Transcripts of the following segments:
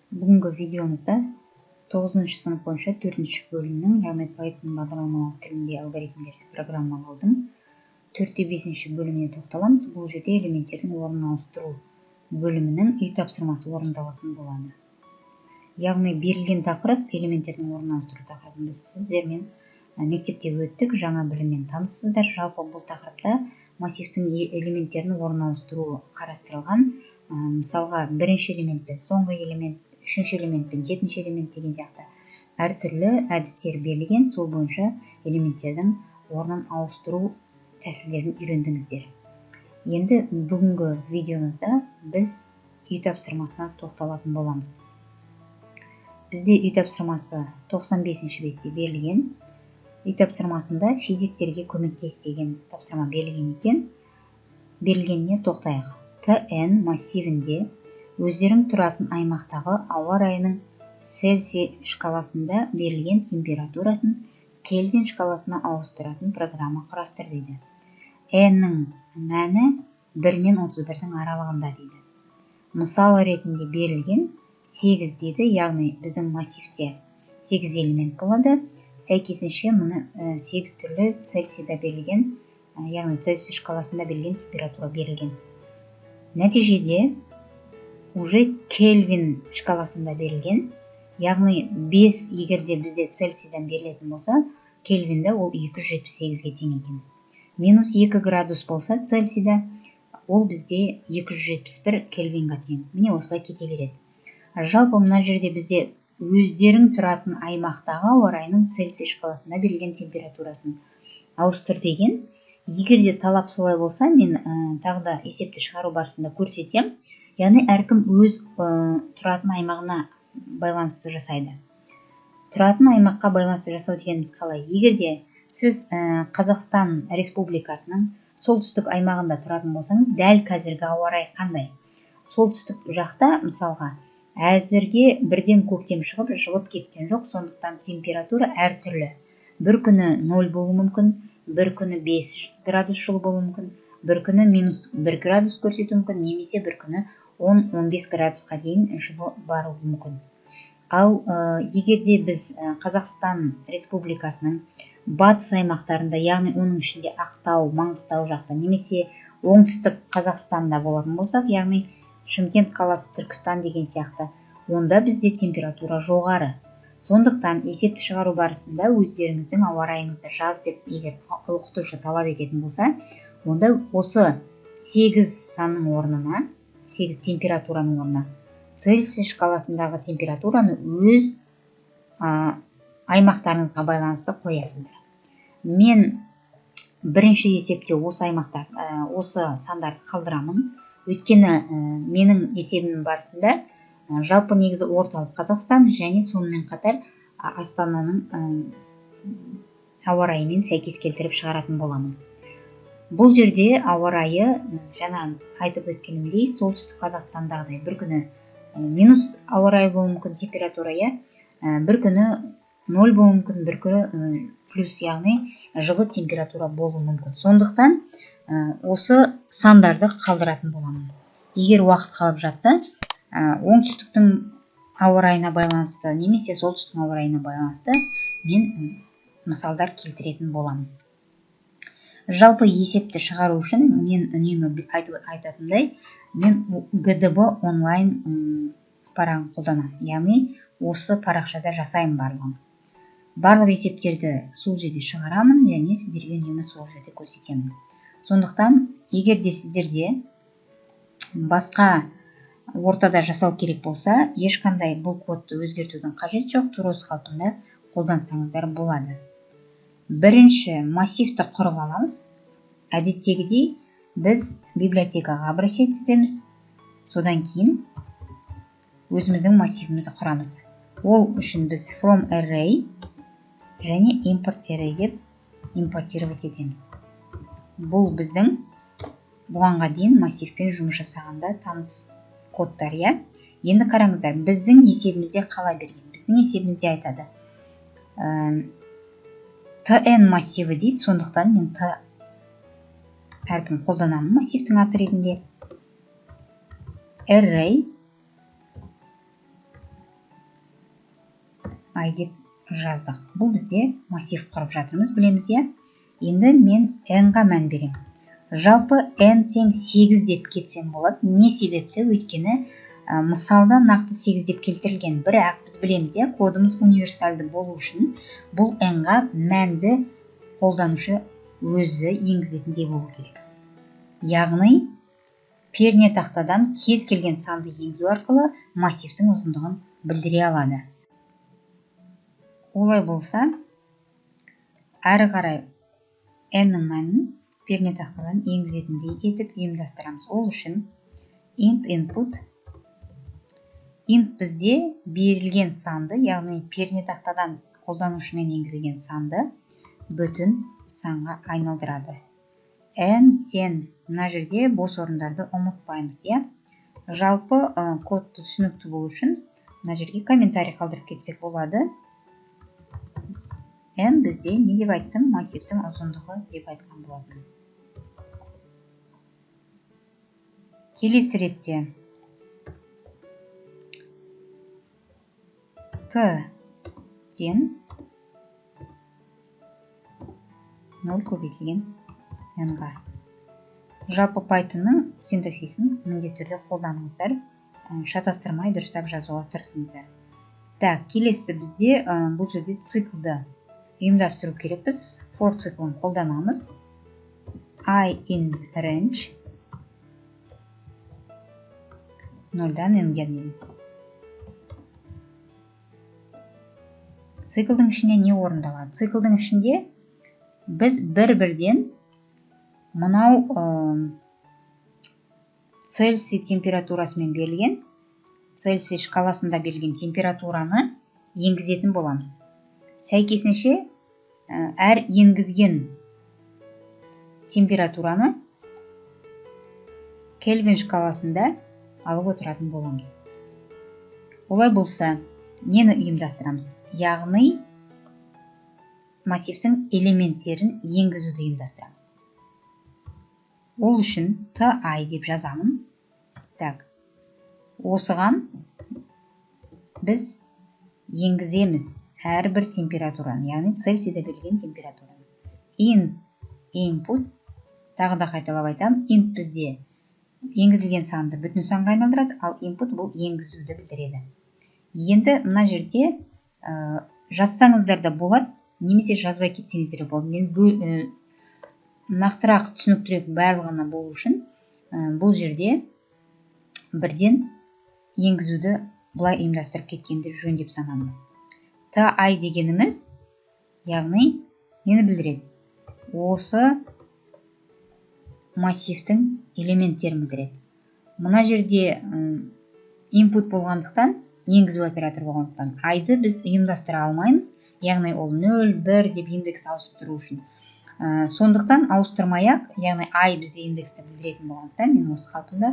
Бүгінгі видеомызда 9 сынып бойынша 4 бөлімнің, яғни Python бағдарламалау тілінде алгоритмдерді программалаудың 4-5 бөліміне тоқталамыз. Бұл жерде элементтердің орнын ауыстыру бөлімінің үй тапсырмасы орындалатын болады. Яғни берілген тақырып элементтердің орнын ауыстыру тақырыбын біз сіздермен мектепте өттік, жаңа біліммен таныссыздар. Жалпы бұл тақырыпта массивтің элементтерінің орнын ауыстыру қарастырылған. Мысалға, бірінші элемент пен соңғы элемент, үшінші элемент пен жетінші элемент деген сияқты әртүрлі әдістер берілген. Сол бойынша элементтердің орнын ауыстыру тәсілдерін үйрендіңіздер. Енді бүгінгі видеомызда біз үй тапсырмасына тоқталатын боламыз. Бізде үй тапсырмасы 95 бетте берілген. Үй тапсырмасында физиктерге көмектес деген тапсырма берілген екен. Берілгеніне тоқтайық. ТН массивінде өздерің тұратын аймақтағы ауа райының Цельсий шкаласында берілген температурасын Кельвин шкаласына ауыстыратын программа құрастыр дейді. N-нің мәні 1 мен 31-дің аралығында дейді. Мысал ретінде берілген 8 дейді, яғни біздің массивте 8 элемент болады. Сәйкесінше мұны 8 түрлі Цельсийда берілген, яғни Цельсий шкаласында берілген температура берілген. Нәтижеде уже Кельвин шкаласында берілген, яғни 5 егерде бізде Цельсийдан берілетін болса, Кельвинде ол 278-ге тең екен. Минус 2 градус болса Цельсийда, ол бізде 271 Кельвинға тең. Міне осылай кете береді. Жалпы мына жерде бізде өздерің тұратын аймақтағы ауа райының Цельсий шкаласында берілген температурасын ауыстыр деген. Егерде талап солай болса, мен тағы да есепті шығару барысында көрсетем. Яғни әркім өз тұратын аймағына байланысты жасайды. Тұратын аймаққа байланысты жасау дегеніміз қалай? Егерде сіз Қазақстан Республикасының солтүстік аймағында тұратын болсаңыз, дәл қазіргі ауа райы қандай? Солтүстік жақта, мысалға, әзірге бірден көктем шығып, жылып кеткен жоқ, сондықтан температура әртүрлі. Бір күні 0 болуы мүмкін, бір күні 5 градус жылы болуы мүмкін, бір күні минус 1 градус көрсетуі мүмкін, немесе бір күні 10-15 градусқа дейін жылы баруы мүмкін. Ал егерде біз Қазақстан Республикасының батыс аймақтарында, яғни оның ішінде Ақтау, Маңғыстау жақта, немесе оңтүстік Қазақстанда болатын болсақ, яғни Шымкент қаласы, Түркістан деген сияқты, онда бізде температура жоғары. Сондықтан есепті шығару барысында өздеріңіздің ауа райыңызды жаз деп егер оқытушы талап ететін болса, онда осы 8 санның орнына, 8 температураның орнына Цельсий шкаласындағы температураны өз аймақтарыңызға байланысты қоясыздар. Мен бірінші есепте осы аймақтар, осы сандарды қалдырамын. Өйткені менің есебім барысында жалпы негізі орталық Қазақстан және сонымен қатар Астананың ауа райымен сәйкес келтіріп шығаратын боламын. Бұл жерде ауа райы, жаңа айтып өткенімдей, солтүстік Қазақстандағыдай бір күні минус ауа райы болуы мүмкін, температура, бір күні 0 болуы мүмкін, бір күні плюс, яғни жылы температура болуы мүмкін. Сондықтан осы сандарды қалдыратын боламын. Егер уақыт қалып жатса, оңтүстіктің ауа райына байланысты, немесе солтүстіктің ауа райына байланысты мен мысалдар келтіретін боламын. Жалпы есепті шығару үшін мен үнемі айтатындай, мен ГДБ онлайн парағын қолданамын. Яғни осы парақшада жасаймын барлығын. Барлық есептерді сол жерде шығарамын, және сіздерге үнемі сол жерде көрсетемін. Сондықтан, егерде сіздерде басқа ортада жасау керек болса, ешқандай бұл кодты өзгертудің қажет жоқ, тура осы қалпында қолдансаңыздар болады. Бірінші массивті құрып аламыз. Әдеттегідей біз библиотекаға обращаться етеміз. Содан кейін өзіміздің массивімізді құрамыз. Ол үшін біз from array және import array деп импортировать етеміз. Бұл біздің бұғанға дейін массивпен жұмыс жасағанда таныс кодтар. Енді қараңыздар, біздің есебімізде қалай берген? Біздің есебімізде айтады. TN массиві дейді, сондықтан мен T әрпін қолданамын массивтің аты ретінде. Array I деп жаздық. Бұл бізде массив құрып жатырмыз, білеміз, иә? Енді мен n-ға мән берем. Жалпы n тең 8 деп кетсем болады. Не себепті? Өйткені мысалда нақты 8 деп келтірілген. Бірақ біз білеміз, иә, кодымыз универсальды болу үшін бұл n-ға мәнді қолданушы өзі енгізетіндей болу керек. Яғни пернетақтадан кез келген санды енгізу арқылы массивтің ұзындығын білдіре алады. Олай болса, әрі қарай n-нің мәнін пернетақтадан енгізетіндей етіп ұйымдастырамыз. Ол үшін int input, int бізде берілген санды, яғни пернетақтадан қолданушымен енгізілген санды бүтін санға айналдырады. n тең, мына жерде бос орындарды ұмытпаймыз, иә? Жалпы кодты түсінікті болу үшін мына жерге комментарий қалдырып кетсек болады. n бізде не деп айттым? Массивтің ұзындығы деп айтқан болатын. Келесі ретте t тең 0 көбейтілген n-ға. Жалпы Python'ның синтаксисін міндетті түрде қолданыңыздар, шатастырмай дұрыстап жазуға тырысыңыздар. Так, келесі бізде бұл жерде циклды ұйымдастыру керекпіз. For циклын қолданамыз. I in range 0-дан n-ге дейін. Циклдың ішінде не орындалады? Циклдың ішінде біз бір-бірден мынау Цельсий температурасымен берілген, Цельсий шкаласында берілген температураны енгізетін боламыз. Сәйкесінше әр енгізген температураны Кельвин шкаласында алып отыратын боламыз. Олай болса, нені ұйымдастырамыз? Яғни массивтің элементтерін енгізуді ұйымдастырамыз. Ол үшін ti деп жазамын. Так, осыған біз енгіземіз әрбір температураны, яғни Цельсийде берілген температураны. In input, тағы да қайталап айтам, int бізде енгізілген санды бүтін санға айналдырады, ал input бұл енгізуді білдіреді. Енді мына жерде жазсаңыздар да болады, немесе жазбай кетсеңіздер болады. Мен нақтырақ түсініктірек барлығына болу үшін бұл жерде бірден енгізуді бұлай ұйымдастырып кеткенді жөн деп санамын. ti дегеніміз, яғни нені білдіреді? Осы массивтің элементтерін білдіреді. Мына жерде input болғандықтан, енгізу оператор болғандықтан, i-ды біз ұйымдастыра алмаймыз, яғни ол 0, 1 деп индекс ауысып тұру үшін. Сондықтан ауыстырмай-ақ, яғни i бізде индексті білдіретін болғандықтан, мен осы қалпында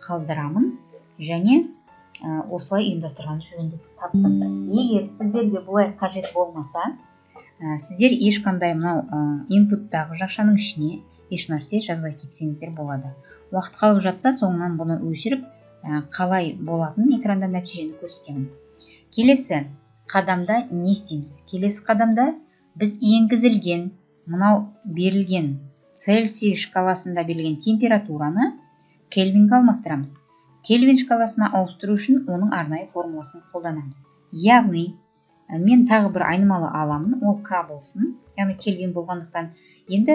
қалдырамын және осылай ұйымдастырған жөн деп таптым. Егер сіздерге бұлай қажет болмаса, сіздер ешқандай мынау input-тағы жақшаның ішіне ешнәрсе жазбай кетсеңіздер болады. Уақыт қалып жатса, соңынан бұны өшіріп, қалай болатын экранда нәтижені көрсетемін. Келесі қадамда не істейміз? Келесі қадамда біз енгізілген, мынау берілген Цельсий шкаласында берілген температураны Кельвинге алмастырамыз. Кельвин шкаласына ауыстыру үшін оның арнайы формуласын қолданамыз. Яғни, мен тағы бір айнымалы аламын, ол К болсын, яғни Кельвин болғандықтан. Енді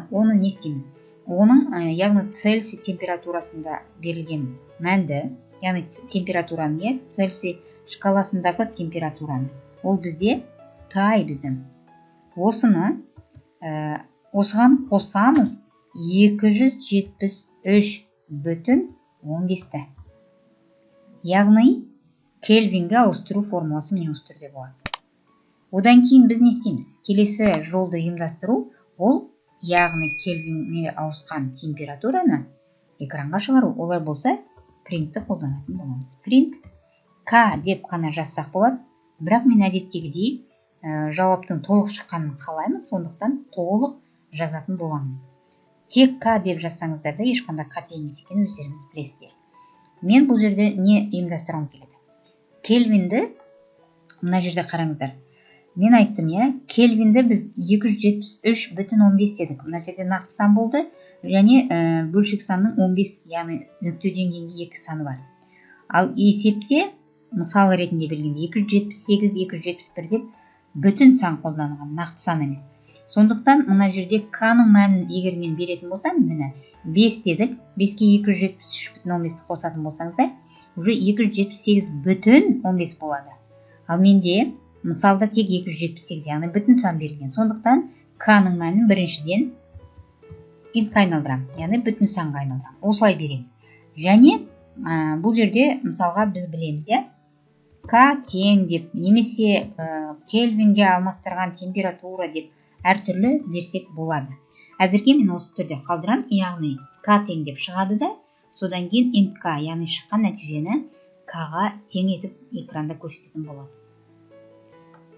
оны не істейміз? Оның, яғни Цельсий температурасында берілген мәнді, яғни температураны, Цельсий шкаласындағы температураны. Ол бізде ti біздің. Осыған қосамыз 273,15. Яғни Кельвинге ауыстыру формуласы міне осы түрде болады. Одан кейін біз не істейміз? Келесі жолды ұйымдастыру, ол яғни Кельвинге ауысқан температураны экранға шығару. Олай болса, принтті қолданатын боламыз. Print К деп қана жазсақ болады, бірақ мен әдеттегідей жауаптың толық шыққанын қалаймын, сондықтан толық жазатын боламын. Тек К деп жазсаңыздар да ешқандай қате емес екенін өздеріңіз білесіздер. Мен бұл жерде не ұйымдастыруым келеді? Кельвинді мына жерде қараңыздар. Мен айттым, Кельвинді біз 273,15 дедік. Мына жерде нақты сан болды, және бөлшек санның 15, яғни нүктеден кейінгі 2 саны бар. Ал есепте мысал ретінде бергенде 278, 271 деп бүтін сан қолданылған, нақты сан емес. Сондықтан мына жерде к-ның мәнін егер мен беретін болсам, міне 5 дедік, 5-ке 273,15 қосатын болсаңыздар, уже 278,15 болады. Ал менде мысалда тек 278, яғни бүтін сан берілген. Сондықтан к-ның мәнін біріншіден интқа айналдырам, яғни бүтін санға айналдырам. Осылай береміз. Және бұл жерде мысалға біз білеміз, к тең деп, немесе кельвинге алмастырған температура деп әртүрлі берсек болады. Әзірге мен осы түрде қалдырам, яғни к тең деп шығады да, содан кейін инт к, яғни шыққан нәтижені к-ға тең етіп экранда көрсететін болады.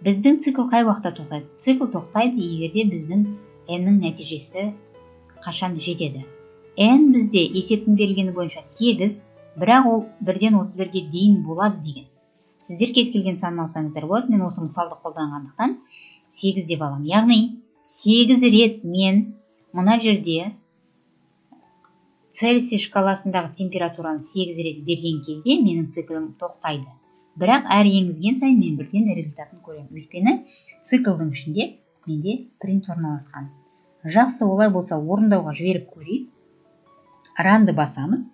Біздің цикл қай уақытта тоқтайды? Цикл тоқтайды егерде біздің n-нің нәтижесі қашан жетеді. N бізде есептің берілгені бойынша 8, бірақ ол 1-ден 31-ге дейін болады деген. Сіздер кез келген санын алсаңыздар болады, мен осы мысалды қолданғандықтан 8 деп алам. Яғни 8 рет мен мына жерде Цельсий шкаласындағы температураны 8 рет берген кезде менің циклым тоқтайды. Бірақ әр енгізген сайын мен бірден результатын көремін. Өйткені циклдың ішінде менде принт орналасқан. Жақсы, олай болса орындауға жіберіп көрейік. Ранды басамыз.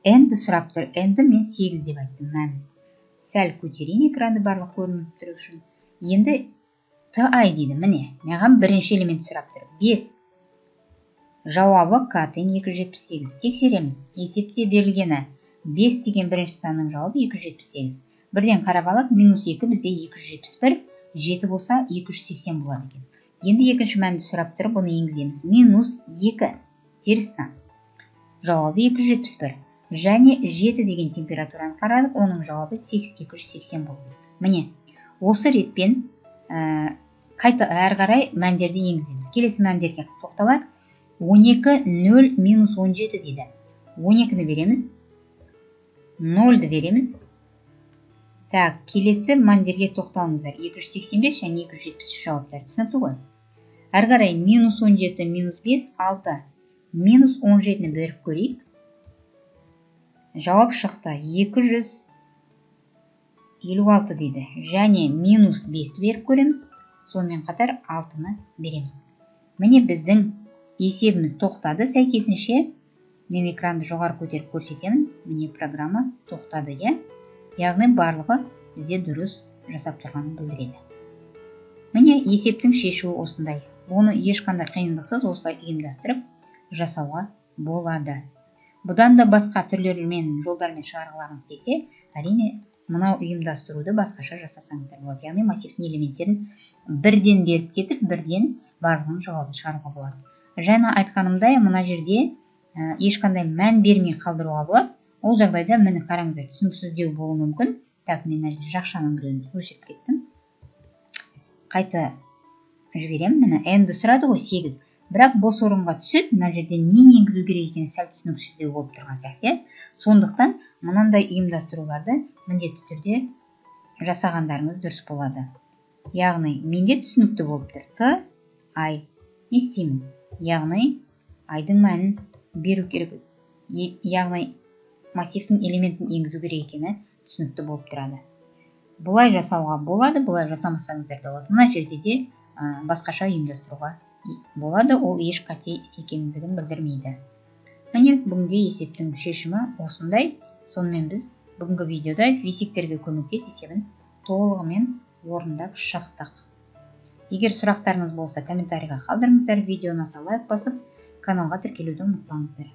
N-ді сұрап тұр. N-ді мен 8 деп айттым мәнін. Сәл көтерейін экранды барлық көрініп тұру үшін. Енді TI дейді. Міне, маған бірінші элемент сұрап тұр. 5. Жауабы к тең 278. Тексереміз. Есепте берілгені 5 деген бірінші санның жауабы 278. Бірден қарап алып, минус 2 бізде 271, 7 болса 280 болады екен. Енді екінші мәнді сұрап тұр, бұны енгіземіз. Минус 2 теріс сан. Жауабы 271. Және 7 деген температураны қарадық, оның жауабы 280 болды. Міне, осы ретпен қайта әр қарай мәндерді енгіземіз. Келесі мәндерге тоқталайық. 12, 0, минус 17 дейді. 12-ні береміз. 0-ді береміз. Так, келесі мәндерге тоқталыңыздар. 285 және 273 жауаптар. Түсінікті ғой? Әр қарай минус 17, минус 5, 6. Минус 17-ні беріп көрейік. Жауап шықты. 256 дейді. Және минус 5-ті беріп көреміз. Сонымен қатар 6-ны береміз. Міне біздің есебіміз тоқтады. Сәйкесінше мен экранды жоғары көтеріп көрсетемін. Міне программа тоқтады, яғни барлығы бізде дұрыс жасап тұрғанын білдіреді. Міне есептің шешуі осындай. Оны ешқандай қиындықсыз осылай ұйымдастырып жасауға болады. Бұдан да басқа түрлермен, жолдармен шығарғыларыңыз келсе, әрине мынау ұйымдастыруды басқаша жасасаңыздар болады. Яғни массивтің элементтерін бірден беріп кетіп, бірден барлығын жауабын шығаруға болады. Жаңа айтқанымдай, мына жерде ешқандай мән бермей қалдыруға болады. Ол жағдайда міне қараңыздар, түсініксіздеу болуы мүмкін. Так, мен жақшаның біреуін өшіріп кеттім. Қайта жіберем. Міне n-ді сұрады ғой 8. Бірақ бос орынға түсіп, мына жерде не енгізу керек екені сәл түсініксіздеу болып тұрған сияқты. Сондықтан мынандай ұйымдастыруларды міндетті түрде жасағандарыңыз дұрыс болады. Яғни менде түсінікті болып тұр. Т, I. Не істеймін? Яғни айдың мәнін беру керек. Яғни массивтің элементін енгізу керек екені түсінікті болып тұрады. Бұлай жасауға болады, бұлай жасамасаңыздар да болады. Мына жерде де басқаша ұйымдастыруға болады, ол еш қате екендігін білдірмейді. Міне бүгінгі есептің шешімі осындай. Сонымен біз бүгінгі видеода висектерге көмектес есебін толығымен орындап шықтық. Егер сұрақтарыңыз болса, комментарийға қалдырыңыздар. Видеоны лайк басып, каналға тіркелуді ұмытпаңыздар.